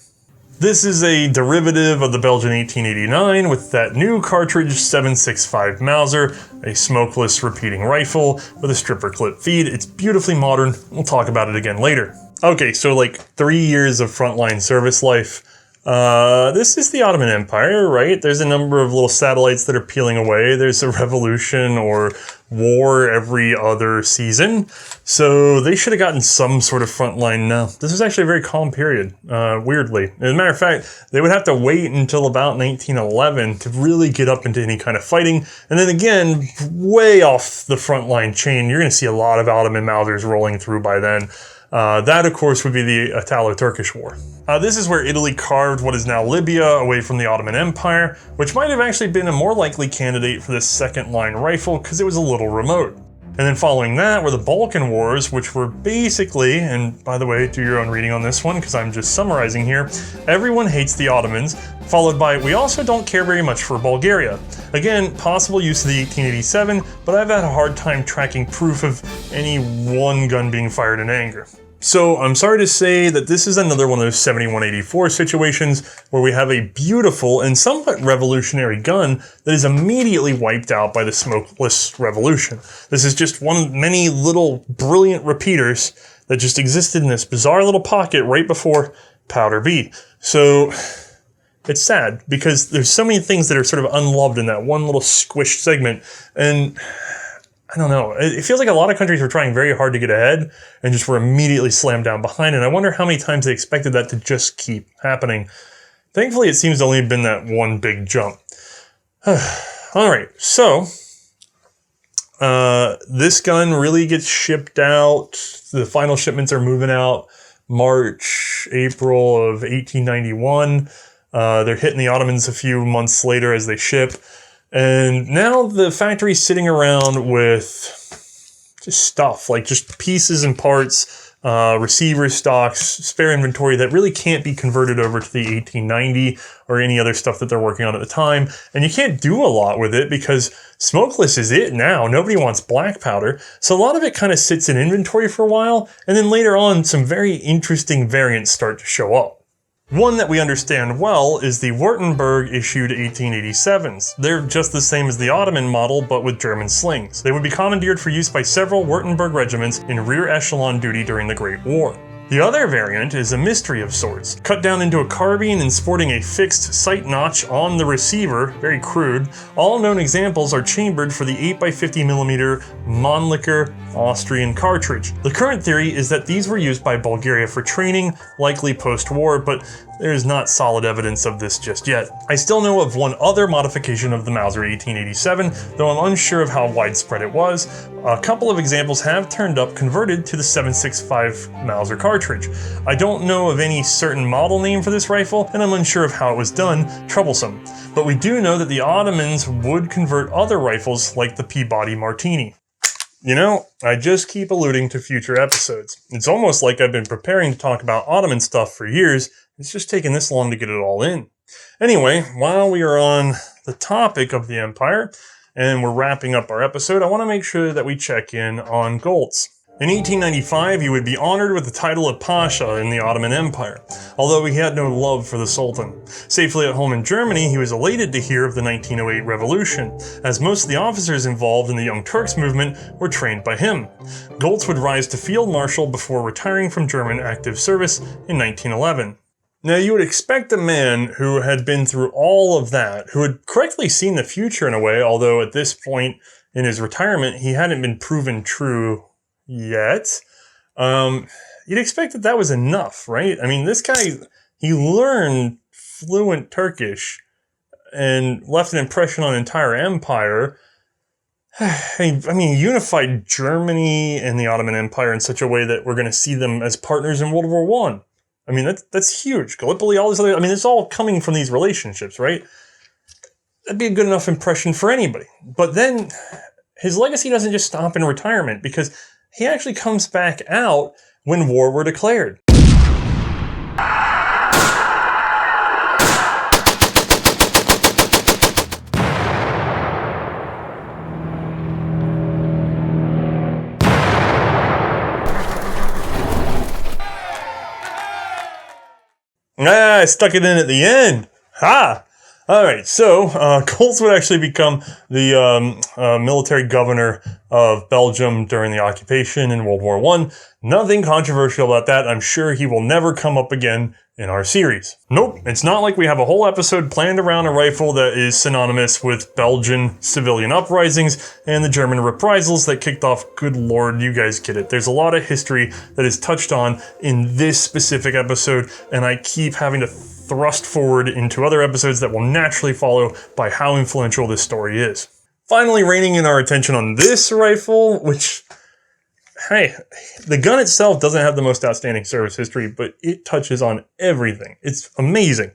This is a derivative of the Belgian 1889 with that new cartridge 7.65 Mauser, a smokeless repeating rifle with a stripper clip feed. It's beautifully modern. We'll talk about it again later. Okay, so like 3 years of frontline service life. This is the Ottoman Empire, right? There's a number of little satellites that are peeling away. There's a revolution or war every other season. So they should have gotten some sort of frontline now. This was actually a very calm period, weirdly. As a matter of fact, they would have to wait until about 1911 to really get up into any kind of fighting. And then again, way off the frontline chain, you're going to see a lot of Ottoman Mausers rolling through by then. That, of course, would be the Italo-Turkish War. This is where Italy carved what is now Libya away from the Ottoman Empire, which might have actually been a more likely candidate for this second-line rifle because it was a little remote. And then following that were the Balkan Wars, which were basically, and by the way, do your own reading on this one because I'm just summarizing here, everyone hates the Ottomans, followed by we also don't care very much for Bulgaria. Again, possible use of the 1887, but I've had a hard time tracking proof of any one gun being fired in anger. So I'm sorry to say that this is another one of those 7184 situations where we have a beautiful and somewhat revolutionary gun that is immediately wiped out by the smokeless revolution. This is just one of many little brilliant repeaters that just existed in this bizarre little pocket right before Powder B. So it's sad because there's so many things that are sort of unloved in that one little squished segment, and I don't know. It feels like a lot of countries were trying very hard to get ahead and just were immediately slammed down behind. And I wonder how many times they expected that to just keep happening. Thankfully, it seems to only have been that one big jump. All right, so this gun really gets shipped out. The final shipments are moving out March, April of 1891. They're hitting the Ottomans a few months later as they ship. And now the factory's sitting around with just stuff, like just pieces and parts, receiver stocks, spare inventory that really can't be converted over to the 1890 or any other stuff that they're working on at the time. And you can't do a lot with it because smokeless is it now. Nobody wants black powder. So a lot of it kind of sits in inventory for a while. And then later on, some very interesting variants start to show up. One that we understand well is the Württemberg-issued 1887s. They're just the same as the Ottoman model, but with German slings. They would be commandeered for use by several Württemberg regiments in rear echelon duty during the Great War. The other variant is a mystery of sorts, cut down into a carbine and sporting a fixed sight notch on the receiver, very crude. All known examples are chambered for the 8x50mm Mannlicher Austrian cartridge. The current theory is that these were used by Bulgaria for training, likely post-war, but there is not solid evidence of this just yet. I still know of one other modification of the Mauser 1887, though I'm unsure of how widespread it was. A couple of examples have turned up converted to the 7.65 Mauser cartridge. I don't know of any certain model name for this rifle, and I'm unsure of how it was done, troublesome. But we do know that the Ottomans would convert other rifles like the Peabody Martini. You know, I just keep alluding to future episodes. It's almost like I've been preparing to talk about Ottoman stuff for years. It's just taken this long to get it all in. Anyway, while we are on the topic of the empire, and we're wrapping up our episode, I want to make sure that we check in on Goltz. In 1895, he would be honored with the title of Pasha in the Ottoman Empire, although he had no love for the Sultan. Safely at home in Germany, he was elated to hear of the 1908 revolution, as most of the officers involved in the Young Turks movement were trained by him. Goltz would rise to Field Marshal before retiring from German active service in 1911. Now, you would expect a man who had been through all of that, who had correctly seen the future in a way, although at this point in his retirement, he hadn't been proven true yet. You'd expect that that was enough, right? I mean, this guy, he learned fluent Turkish and left an impression on an entire empire. I mean, unified Germany and the Ottoman Empire in such a way that we're going to see them as partners in World War I. I mean, that's huge. Gallipoli, all this other, I mean, it's all coming from these relationships, right? That'd be a good enough impression for anybody. But then his legacy doesn't just stop in retirement, because he actually comes back out when war were declared. I stuck it in at the end. Ha! All right, so Goltz would actually become the military governor of Belgium during the occupation in World War I. Nothing controversial about that. I'm sure he will never come up again in our series. Nope, it's not like we have a whole episode planned around a rifle that is synonymous with Belgian civilian uprisings and the German reprisals that kicked off. Good Lord, you guys get it. There's a lot of history that is touched on in this specific episode, and I keep having to thrust forward into other episodes that will naturally follow by how influential this story is. Finally, reining in our attention on this rifle, which, hey, the gun itself doesn't have the most outstanding service history, but it touches on everything. It's amazing.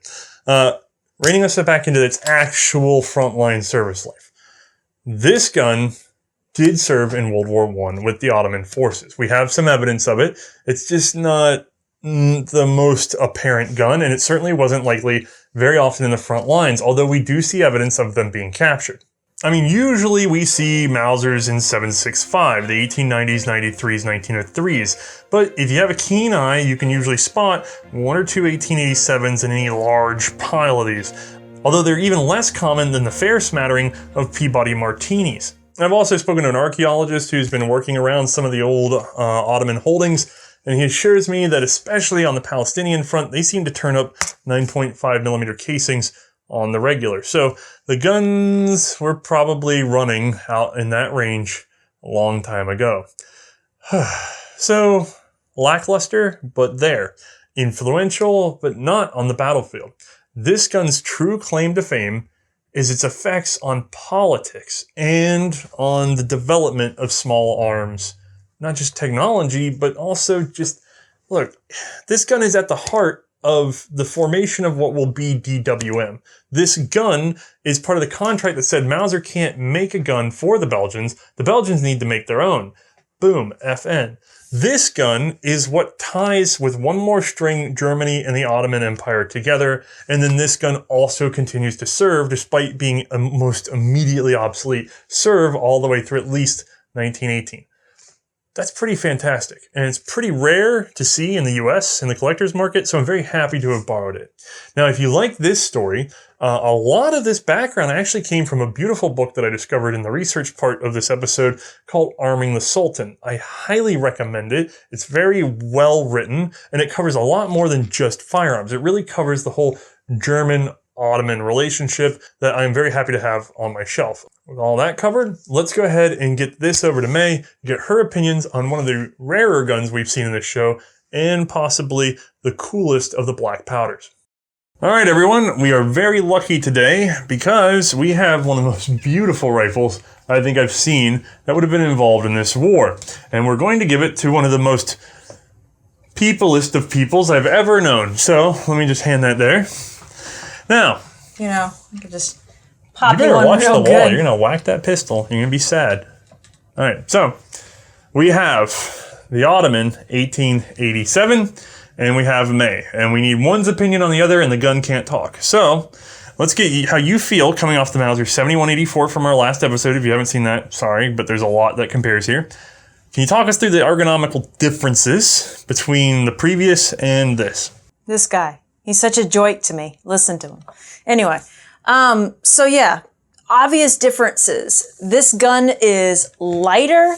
Reining us back into its actual frontline service life. This gun did serve in World War I with the Ottoman forces. We have some evidence of it. It's just not the most apparent gun, and it certainly wasn't likely very often in the front lines, although we do see evidence of them being captured. I mean, usually we see Mausers in 7.65, the 1890s, 93s, 1903s, but if you have a keen eye, you can usually spot one or two 1887s in any large pile of these, although they're even less common than the fair smattering of Peabody Martinis. I've also spoken to an archaeologist who's been working around some of the old Ottoman holdings, and he assures me that especially on the Palestinian front, they seem to turn up 9.5mm casings on the regular. So the guns were probably running out in that range a long time ago. So lackluster, but there. Influential, but not on the battlefield. This gun's true claim to fame is its effects on politics and on the development of small arms. Not just technology, but also just, look, this gun is at the heart of the formation of what will be DWM. This gun is part of the contract that said Mauser can't make a gun for the Belgians. The Belgians need to make their own. Boom, FN. This gun is what ties with one more string Germany and the Ottoman Empire together, and then this gun also continues to serve, despite being most immediately obsolete, serve all the way through at least 1918. That's pretty fantastic, and it's pretty rare to see in the US in the collector's market, so I'm very happy to have borrowed it. Now, if you like this story, a lot of this background actually came from a beautiful book that I discovered in the research part of this episode called Arming the Sultan. I highly recommend it. It's very well written, and it covers a lot more than just firearms. It really covers the whole German-Ottoman relationship that I'm very happy to have on my shelf. With all that covered, let's go ahead and get this over to Mae, get her opinions on one of the rarer guns we've seen in this show, and possibly the coolest of the black powders. All right, everyone, we are very lucky today because we have one of the most beautiful rifles I think I've seen that would have been involved in this war. And we're going to give it to one of the most peopleist of peoples I've ever known. So let me just hand that there. Now, you know, I could just pop you better one watch the wall. good. You're going to whack that pistol. You're going to be sad. All right, so we have the Ottoman 1887, and we have Mae. And we need one's opinion on the other, and the gun can't talk. So let's get how you feel coming off the Mauser 7184 from our last episode. If you haven't seen that, sorry, but there's a lot that compares here. Can you talk us through the ergonomical differences between the previous and this? This guy. He's such a joy to me. Listen to him. Anyway, so yeah, obvious differences. This gun is lighter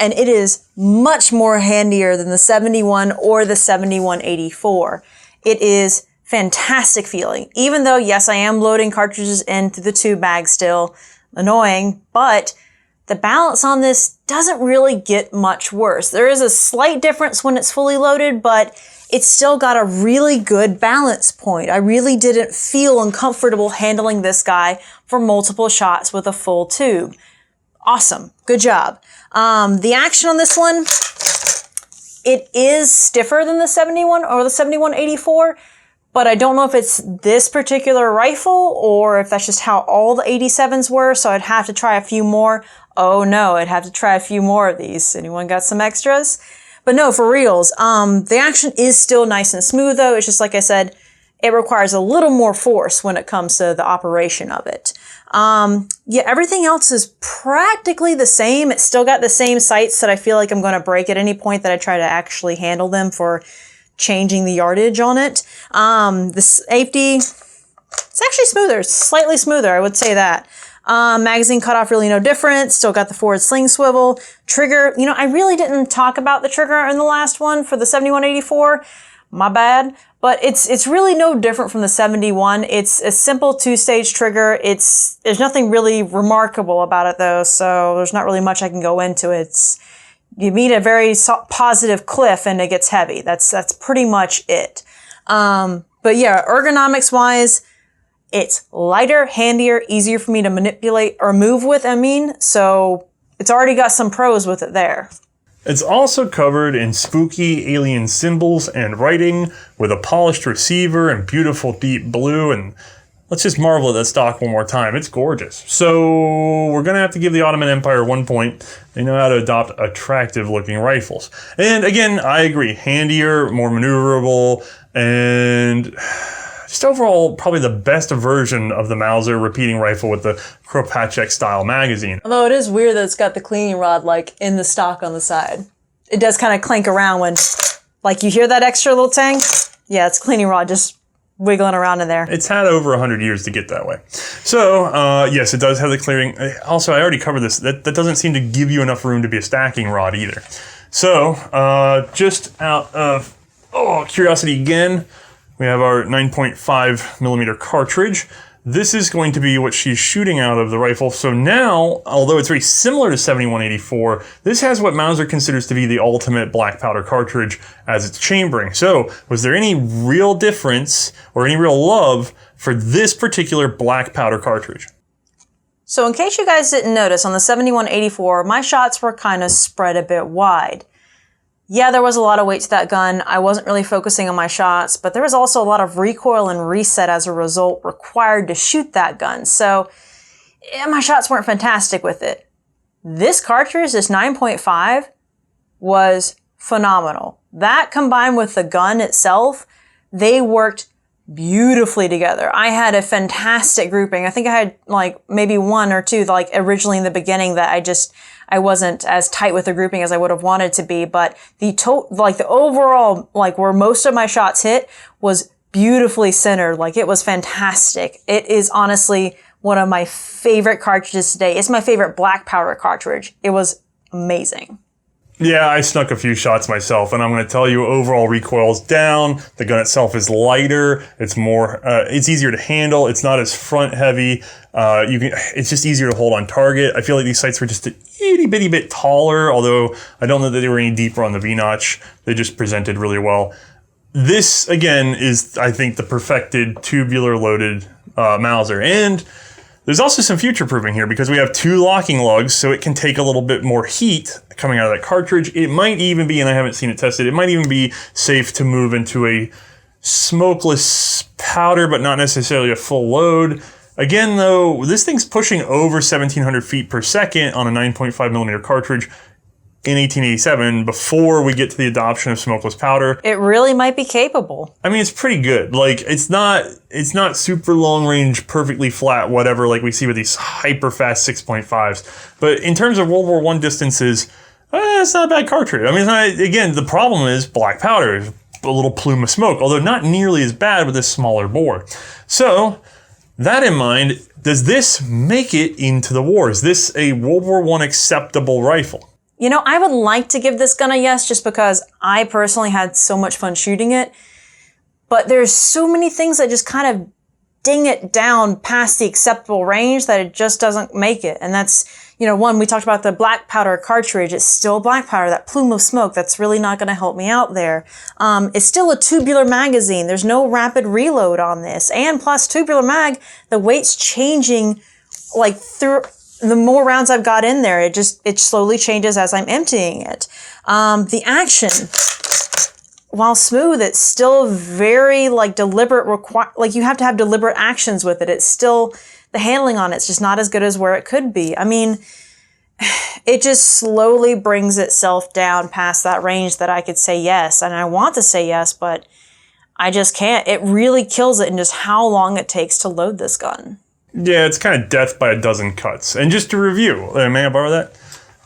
and it is much more handier than the 71 or the 7184. It is fantastic feeling. Even though, yes, I am loading cartridges into the tube bag still, annoying, but the balance on this doesn't really get much worse. There is a slight difference when it's fully loaded, but it's still got a really good balance point. I really didn't feel uncomfortable handling this guy for multiple shots with a full tube. Awesome. Good job. The action on this one, it is stiffer than the 71 or the 7184, but I don't know if it's this particular rifle or if that's just how all the 87s were, so I'd have to try a few more. Oh no, I'd have to try a few more of these. Anyone got some extras? But no, for reals, the action is still nice and smooth though. It's just like I said, it requires a little more force when it comes to the operation of it. Yeah, everything else is practically the same. It's still got the same sights that I feel like I'm going to break at any point that I try to actually handle them for changing the yardage on it. The safety, it's actually smoother, slightly smoother, I would say that. Magazine cutoff, really no difference. Still got the forward sling swivel. Trigger, you know, I really didn't talk about the trigger in the last one for the 7184. My bad. But it's really no different from the 71. It's a simple 2-stage trigger. There's nothing really remarkable about it though, so there's not really much I can go into. You meet a very positive cliff and it gets heavy. That's pretty much it. But yeah, ergonomics wise, it's lighter, handier, easier for me to manipulate or move with, so it's already got some pros with it there. It's also covered in spooky alien symbols and writing with a polished receiver and beautiful deep blue, and let's just marvel at that stock one more time. It's gorgeous. So we're going to have to give the Ottoman Empire 1 point. They know how to adopt attractive looking rifles. And again, I agree. Handier, more maneuverable, and just overall, probably the best version of the Mauser repeating rifle with the Kropatschek style magazine. Although it is weird that it's got the cleaning rod like in the stock on the side. It does kind of clank around when, like, you hear that extra little tang? Yeah, it's cleaning rod just wiggling around in there. It's had over 100 years to get that way. So, yes, it does have the clearing. Also, I already covered this. That doesn't seem to give you enough room to be a stacking rod either. So, just out of curiosity again, we have our 9.5 millimeter cartridge. This is going to be what she's shooting out of the rifle. So now, although it's very similar to 7184, this has what Mauser considers to be the ultimate black powder cartridge as its chambering. So was there any real difference or any real love for this particular black powder cartridge? So in case you guys didn't notice, on the 7184, my shots were kind of spread a bit wide. Yeah, there was a lot of weight to that gun. I wasn't really focusing on my shots, but there was also a lot of recoil and reset as a result required to shoot that gun. So yeah, my shots weren't fantastic with it. This cartridge, this 9.5, was phenomenal. That combined with the gun itself, they worked beautifully together. I had a fantastic grouping. I think I had like maybe 1 or 2 like originally in the beginning that I wasn't as tight with the grouping as I would have wanted to be, but the overall, like where most of my shots hit was beautifully centered. Like it was fantastic. It is honestly one of my favorite cartridges today. It's my favorite black powder cartridge. It was amazing. Yeah, I snuck a few shots myself, and I'm going to tell you, overall recoil's down. The gun itself is lighter. It's more, it's easier to handle. It's not as front heavy. It's just easier to hold on target. I feel like these sights were just an itty bitty bit taller, although I don't know that they were any deeper on the V-notch. They just presented really well. This, again, is, I think, the perfected tubular loaded Mauser. And there's also some future proofing here because we have 2 locking lugs, so it can take a little bit more heat coming out of that cartridge. It might even be, and I haven't seen it tested, it might even be safe to move into a smokeless powder, but not necessarily a full load. Again, though, this thing's pushing over 1,700 feet per second on a 9.5 millimeter cartridge in 1887 before we get to the adoption of smokeless powder. It really might be capable. I mean, it's pretty good. Like, it's not super long range, perfectly flat, whatever, like we see with these hyper fast 6.5s. But in terms of World War I distances, it's not a bad cartridge. I mean, it's not, again, the problem is black powder, a little plume of smoke, although not nearly as bad with this smaller bore. So, that in mind, does this make it into the war? Is this a World War I acceptable rifle? You know, I would like to give this gun a yes just because I personally had so much fun shooting it. But there's so many things that just kind of ding it down past the acceptable range that it just doesn't make it. And that's, you know, one, we talked about the black powder cartridge. It's still black powder, that plume of smoke. That's really not going to help me out there. It's still a tubular magazine. There's no rapid reload on this. And plus tubular mag, the weight's changing like through the more rounds I've got in there, it slowly changes as I'm emptying it. The action, while smooth, it's still very like deliberate, like you have to have deliberate actions with it. It's still, the handling on it's just not as good as where it could be. I mean, it just slowly brings itself down past that range that I could say yes. And I want to say yes, but I just can't. It really kills it in just how long it takes to load this gun. Yeah, it's kind of death by a dozen cuts. And just to review, may I borrow that?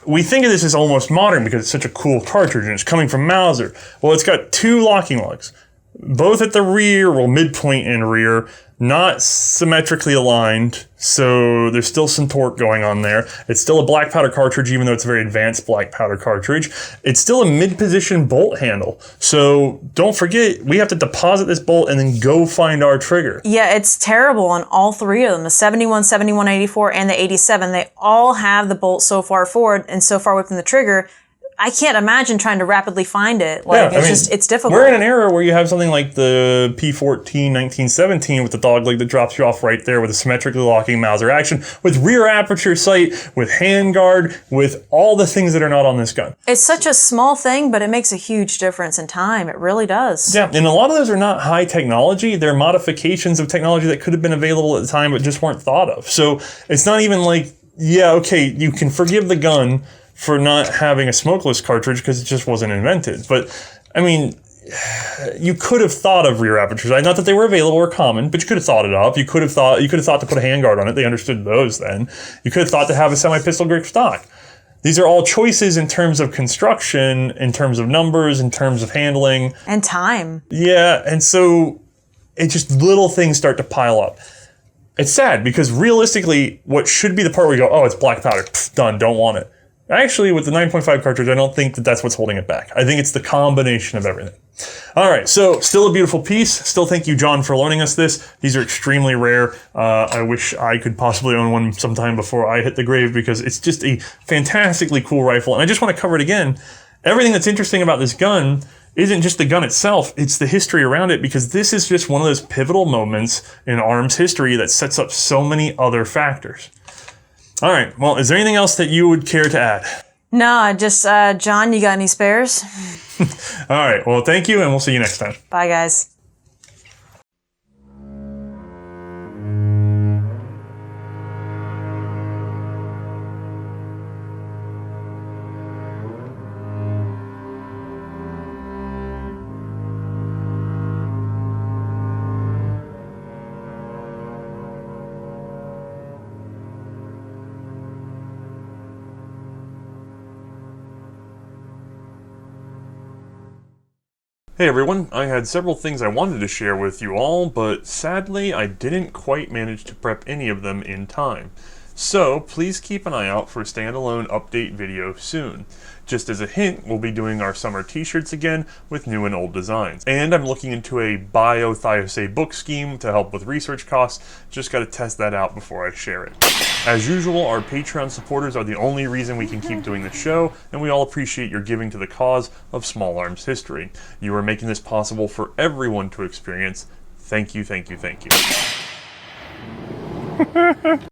we think of this as almost modern because it's such a cool cartridge and it's coming from Mauser. Well, it's got 2 locking lugs, both at the rear, well, midpoint and rear, not symmetrically aligned, so there's still some torque going on there. It's still a black powder cartridge, even though it's a very advanced black powder cartridge. It's still a mid-position bolt handle, so don't forget, we have to deposit this bolt and then go find our trigger. Yeah, it's terrible on all 3 of them, the 71, 71, 84, and the 87. They all have the bolt so far forward and so far away from the trigger. I can't imagine trying to rapidly find it. Like, yeah, it's difficult. We're in an era where you have something like the P14 1917 with the dog leg that drops you off right there with a symmetrically locking Mauser action, with rear aperture sight, with handguard, with all the things that are not on this gun. It's such a small thing, but it makes a huge difference in time. It really does. Yeah, and a lot of those are not high technology. They're modifications of technology that could have been available at the time but just weren't thought of. So it's not even like, yeah, okay, you can forgive the gun for not having a smokeless cartridge because it just wasn't invented. But, I mean, you could have thought of rear apertures. Not that they were available or common, but you could have thought it up. You could have thought to put a handguard on it. They understood those then. You could have thought to have a semi-pistol grip stock. These are all choices in terms of construction, in terms of numbers, in terms of handling. And time. Yeah, and so it just little things start to pile up. It's sad because realistically, what should be the part where you go, oh, it's black powder, pfft, done, don't want it. Actually, with the 9.5 cartridge, I don't think that that's what's holding it back. I think it's the combination of everything. All right, so still a beautiful piece. Still thank you, John, for loaning us this. These are extremely rare. I wish I could possibly own one sometime before I hit the grave because it's just a fantastically cool rifle. And I just want to cover it again. Everything that's interesting about this gun isn't just the gun itself, it's the history around it, because this is just one of those pivotal moments in arms history that sets up so many other factors. All right, well, is there anything else that you would care to add? No, just, John, you got any spares? All right, well, thank you, and we'll see you next time. Bye, guys. Hey everyone, I had several things I wanted to share with you all, but sadly I didn't quite manage to prep any of them in time. So please keep an eye out for a standalone update video soon. Just as a hint, we'll be doing our summer t-shirts again with new and old designs. And I'm looking into a buy Othais and Mae book scheme to help with research costs. Just gotta test that out before I share it. As usual, our Patreon supporters are the only reason we can keep doing the show, and we all appreciate your giving to the cause of small arms history. You are making this possible for everyone to experience. Thank you, thank you, thank you.